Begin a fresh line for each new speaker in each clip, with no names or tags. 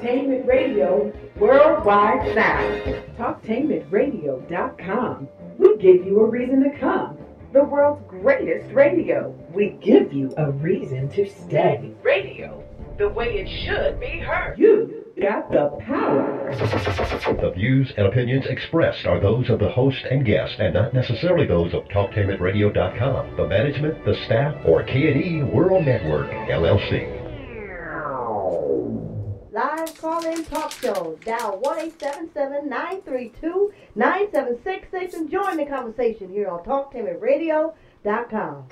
Talktainment Radio worldwide now. Talktainmentradio.com. We give you a reason to come. The world's greatest radio. We give you a reason to stay. Radio, the way it should be heard. You got the power.
The views and opinions expressed are those of the host and guest and not necessarily those of TalkTainmentRadio.com, the management, the staff, or K&E World Network, LLC.
Live call-in talk show. Dial 1-877-932-9766 and join the conversation here on TalkTainmentRadio.com.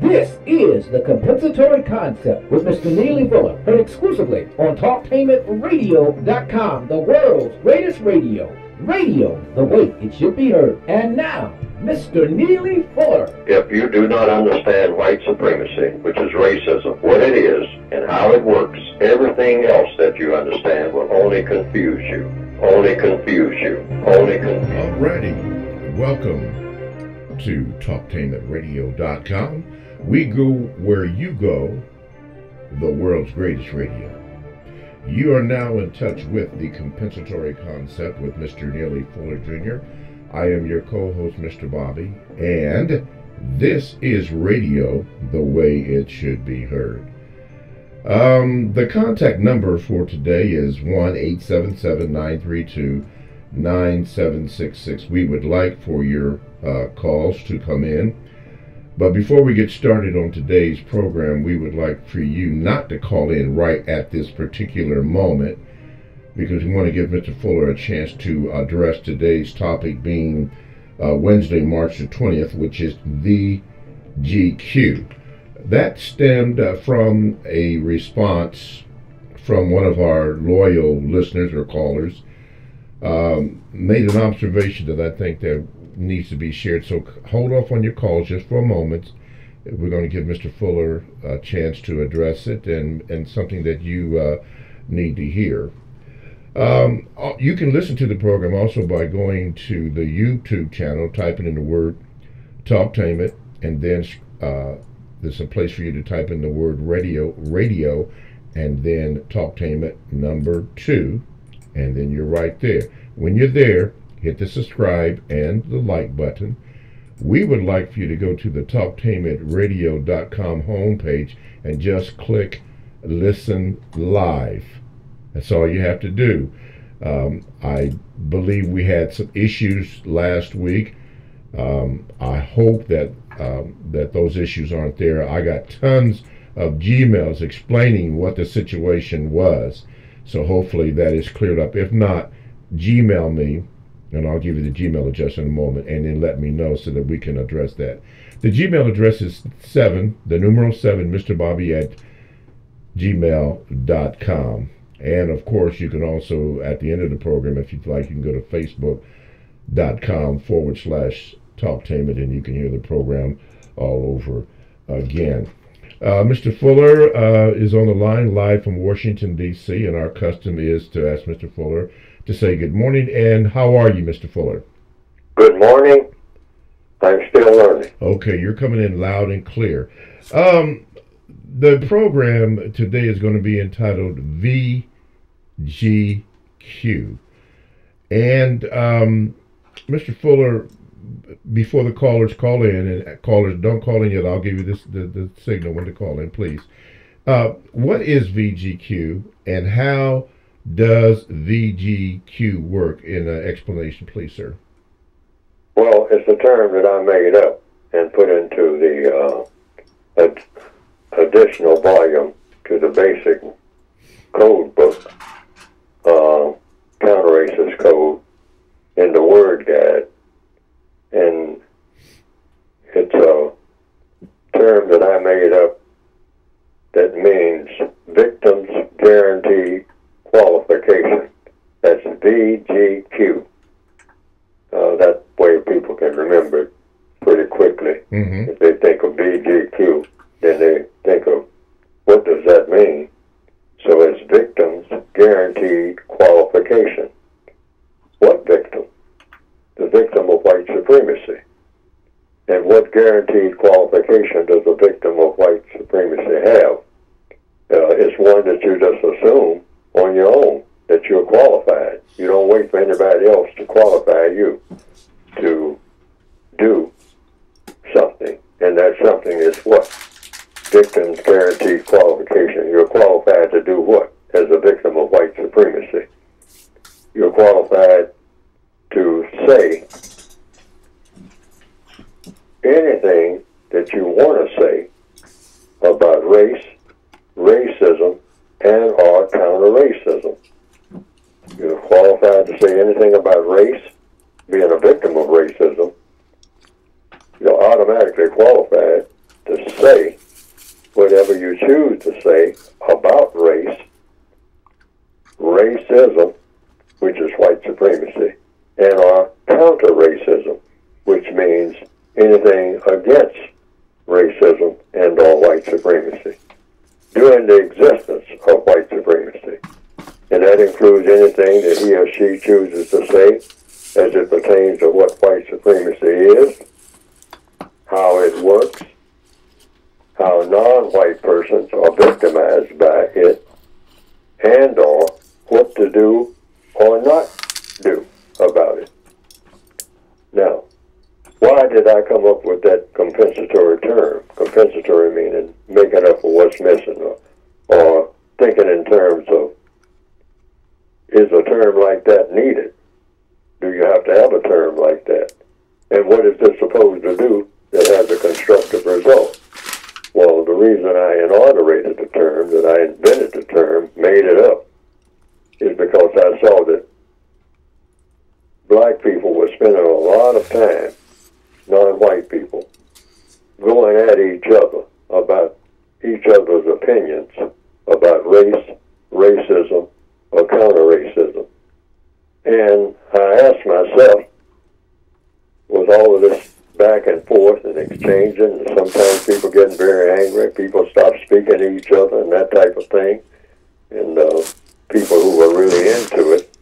This is the Compensatory Concept with Mr. Neely Fuller, heard exclusively on TalkTainmentRadio.com, the world's greatest radio. Radio, the way it should be heard. And now, Mr. Neely Fuller.
If you do not understand white supremacy, which is racism, what it is and how it works, everything else that you understand will only confuse you. Only confuse you. Only confuse you.
Alrighty, welcome to TalkTainmentRadio.com. We go where you go, the world's greatest radio. You are now in touch with the Compensatory Concept with Mr. Neely Fuller Jr. I am your co-host, Mr. Bobby, and this is radio the way it should be heard. The contact number for today is 1-877-932-9766. We would like for your calls to come in. But before we get started on today's program, we would like for you not to call in right at this particular moment, because we want to give Mr. Fuller a chance to address today's topic being Wednesday, March the 20th, which is the GQ. That stemmed from a response from one of our loyal listeners or callers, made an observation that I think that needs to be shared. So hold off on your calls just for a moment. We're going to give Mr. Fuller a chance to address it and something that you need to hear. You can listen to the program also by going to the YouTube channel, typing in the word Talktainment, and then there's a place for you to type in the word radio, and then Talktainment number 2, and then you're right there. When you're there, hit the subscribe and the like button. We would like for you to go to the TalkTainmentRadio.com homepage and just click Listen Live. That's all you have to do. I believe we had some issues last week. I hope that that those issues aren't there. I got tons of Gmails explaining what the situation was. So hopefully that is cleared up. If not, Gmail me, and I'll give you the Gmail address in a moment, and then let me know so that we can address that. The Gmail address is 7, the numeral 7, Mr. Bobby at gmail.com. And of course, you can also, at the end of the program, if you'd like, you can go to facebook.com/Talktainment, and you can hear the program all over again. Mr. Fuller is on the line live from Washington, D.C., and our custom is to ask Mr. Fuller to say good morning. And how are you, Mr. Fuller?
Good morning. I'm still learning.
Okay, you're coming in loud and clear. The program today is going to be entitled VGQ. And Mr. Fuller, before the callers call in, and callers don't call in yet, I'll give you the signal when to call in, please. What is VGQ, and how does VGQ work? In an explanation, please, sir.
Well, it's a term that I made up and put into the additional volume to the basic code book, counter-racist code, in the word guide. And it's a term that I made up that means Victims Guarantee Qualification. That's VGQ. That way people can remember it pretty quickly. Mm-hmm. If they think of VGQ, then they think of what does that mean? So it's Victims Guaranteed Qualification. What victim? The victim of white supremacy. And what guaranteed qualification does a victim of white supremacy have? It's one that you just assume on your own that you're qualified. You don't wait for anybody else to qualify you to do something. And that something is what? Victim's guaranteed qualification. You're qualified to do what as a victim of white supremacy? You're qualified to say anything that you want to say about race, racism, and or counter-racism. You're qualified to say anything about race, being a victim of racism. You're automatically qualified to say whatever you choose to say about race, racism, which is white supremacy, and or counter-racism, which means anything against racism and or white supremacy, during the existence of white supremacy. And that includes anything that he or she chooses to say as it pertains to what white supremacy is, how it works, how non-white persons are victimized by it, and or what to do or not do about it. Now, why did I come up with that compensatory term? Compensatory meaning making up for what's missing, or thinking in terms of, is a term like that needed? Do you have to have a term like that? And what is this supposed to do that has a constructive result? Well, the reason I inaugurated the term, that I invented the term, made it up, is because I saw that black people were spending a lot of time, non-white people, going at each other about each other's opinions about race, racism, or counter-racism. And I asked myself, with all of this back and forth and exchanging, and sometimes people getting very angry, people stop speaking to each other and that type of thing, and people who were really into it,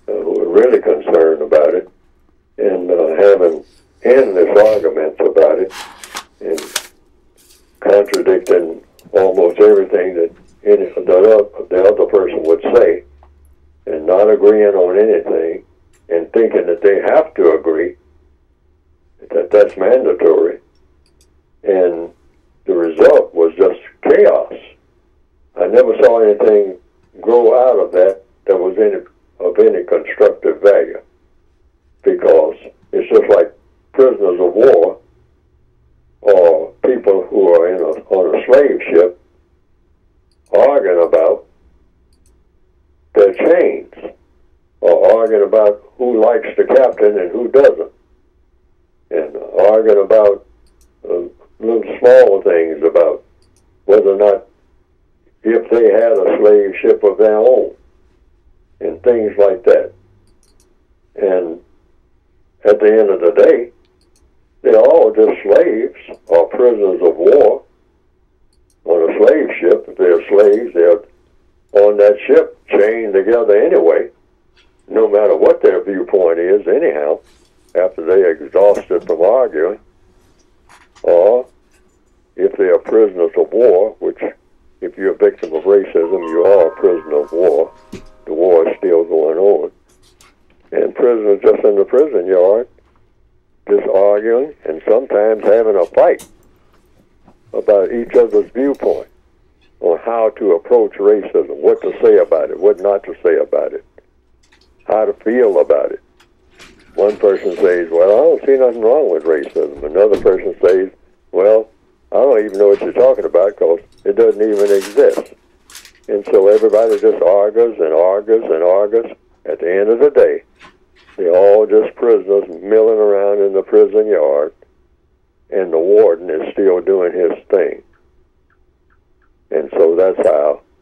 who were really concerned about it, and having endless arguments about it, and contradicting almost everything that the other person would say, and not agreeing on anything, and thinking that they have to agree, that that's mandatory. And the result was just chaos. I never saw anything grow out of that that was of any constructive value, because it's just like prisoners of war or people who are on a slave ship arguing about their chains, or arguing about who likes the captain and who doesn't, and arguing about little small things about whether or not, if they had a slave ship of their own, and things like that. And at the end of the day, they're all just slaves or prisoners of war on a slave ship. If they're slaves, they're on that ship chained together anyway, no matter what their viewpoint is anyhow, after they're exhausted from arguing. Or if they are prisoners of war, which if you're a victim of racism, you are a prisoner of war. The war is still going on. And prisoners just in the prison yard, just arguing and sometimes having a fight about each other's viewpoint on how to approach racism, what to say about it, what not to say about it, how to feel about it. One person says, well, I don't see nothing wrong with racism. Another person says, well, I don't even know what you're talking about because it doesn't even exist. And so everybody just argues and argues and argues. At the end of the day, they're all just prisoners milling around in the prison yard, and the warden is still doing his thing. And so that's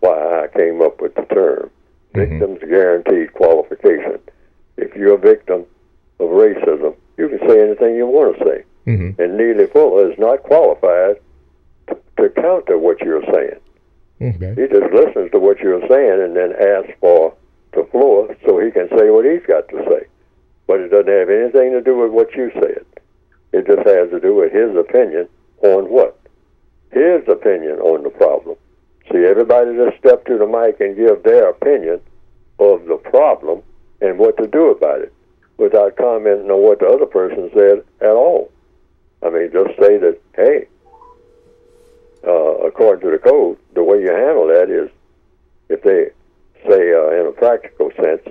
why I came up with the term, victim's guaranteed qualification. If you're a victim of racism, you can say anything you want to say. And Neely Fuller is not qualified to counter what you're saying. He just listens to what you're saying and then asks for the floor so he can say what he's got to say. But it doesn't have anything to do with what you said. It just has to do with his opinion on what? His opinion on the problem. See, everybody just step to the mic and give their opinion of the problem and what to do about it without commenting on what the other person said at all. I mean, just say that, hey, according to the code, the way you handle that is if they say in a practical sense,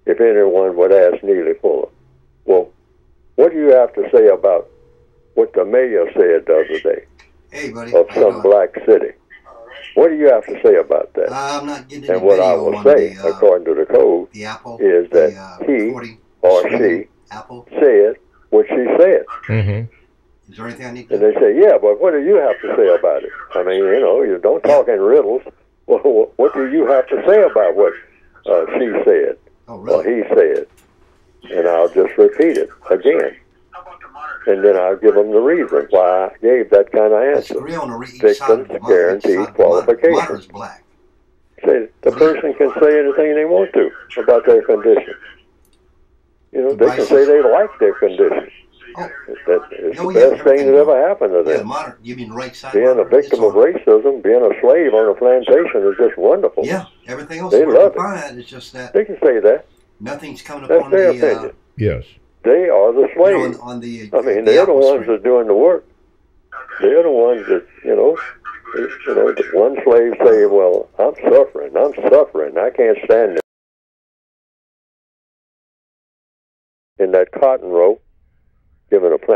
if anyone would ask Neely Fuller, well, what do you have to say about what the mayor said the other day of some black city? What do you have to say about that?
I'm not getting
and what I will say, according to the code, is that he or she said what she said.
Mm-hmm.
Is there anything I need to...
And they say, yeah, but what do you have to say about it? I mean, you know, you don't talk in riddles. Well, what do you have to say about what she said or he said? And I'll just repeat it again. And then I'll give them the reason why I gave that kind of answer. Victims guaranteed qualification. Say, the person can say anything they want to about their condition. You know, they can say they like their condition. It's the best thing that ever happened to them. Being a victim of racism, being a slave on a plantation is just wonderful.
Yeah, everything else
they love
it. It's just that
they can say that.
Nothing's coming
That's
upon
their
the
opinion.
Yes.
They are the slaves.
You know, on the,
I mean, they're the ones that are doing the work. They're the ones that, you know, one slave say, well, I'm suffering, I can't stand it. In that cotton rope, given a plant.